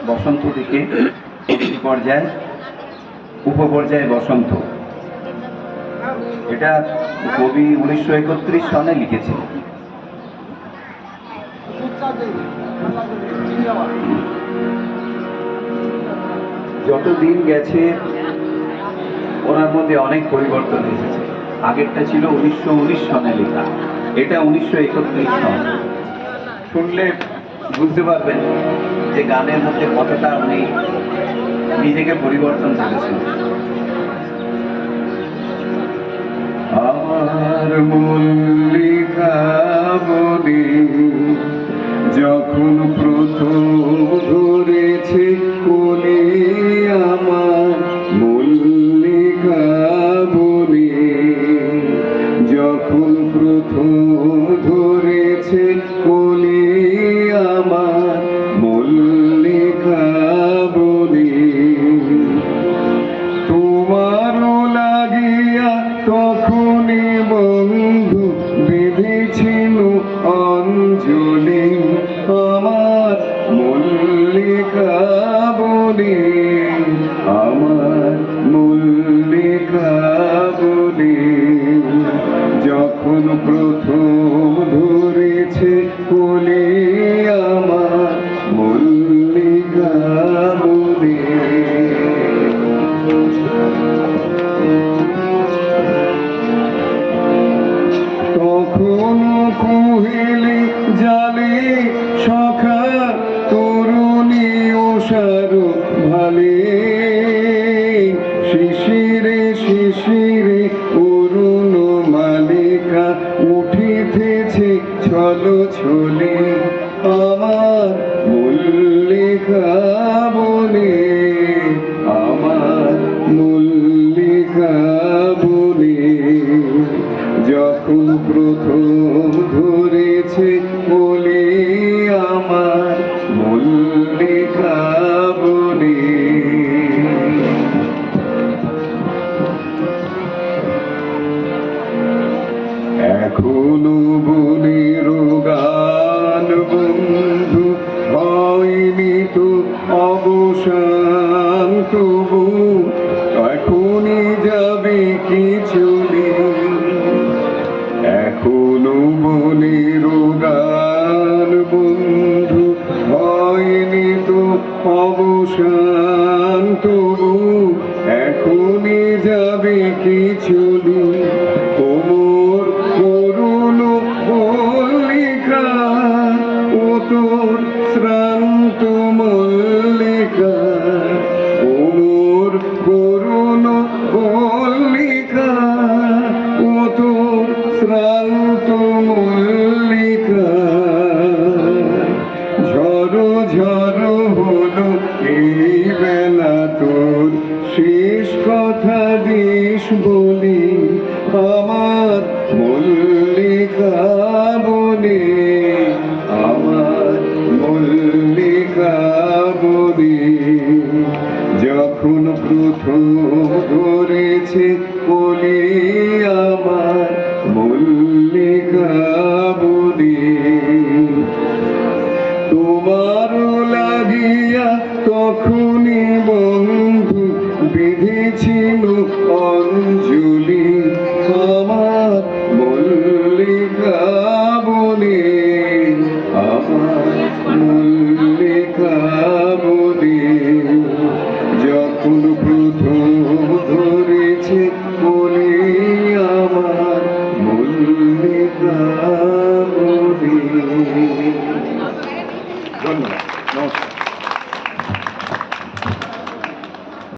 বসন্ত থেকে পর্যায় উপপর্যায়ে বসন্ত। এটা কবি 1931 সনে লিখেছিলেন। যত দিন গেছে ওনার মধ্যে অনেক পরিবর্তন এসেছে। আগেরটা ছিল 1919 সনে লেখা, এটা 1931 সন। শুনলে বুঝতে পারবেন যে গানের মধ্যে কতটা উনি নিজেকে পরিবর্তন করেছেন। আমার মল্লিকা বনে যখন প্রথম ধরেছে কোলে, আমার মল্লিকা বনে যখন প্রথম ধরেছে কোলে, আমার মল্লিকা বনে তোমারও লাগিয়া তখনই বন্ধু বেঁধেছিল অঞ্জলি, আমার মল্লিকা বনে, আমার মল্লিকা বনে যখন প্রথম ধরেছে কোলে, আমার মল্লিকা বনে। তখন কুহেলি জালে সখা তরুণী ওষার ভালে, শিশিরে শিশিরে অরুণ মালিকা উঠিতেছে ছল ছলে, আমার মল্লিকা বনে, আমার মল্লিকা বনে যখন প্রথম ধরেছে কোলে, আমার মল্লিকা বনে। এখনো বনের গান বন্ধু হয়নি তো অবসান, তবু এখনই যাবে কি চলে, এখনো বনের গান বন্ধু হয়নি তো অবসান, তবু এখনই যাবে কি চলে, কোমর করুণ মল্লিকা ও তোর শ্রান্ত মল্লিকা, কোমর করুণ মল্লিকা ও তোর শ্রান্ত মল্লিকা, ঝড়ো ঝড়ো হলো এই বেলা তোর শেষ কথা দিস বলি, আমার মল্লিকা বনে, আমার মল্লিকা বনে যখন প্রথম ধরেছে কোলে, আমার মল্লিকা বনে তোমার লাগিয়া তখনই বন্ধু বেঁধেছিল অঞ্জলি, আমার মল্লিকা বনে, আমার মল্লিকা বনে যখন প্রথম ধরেছে কোলে, আমার মল্লিকা বনে। ধন্যবাদ, নমস্কার।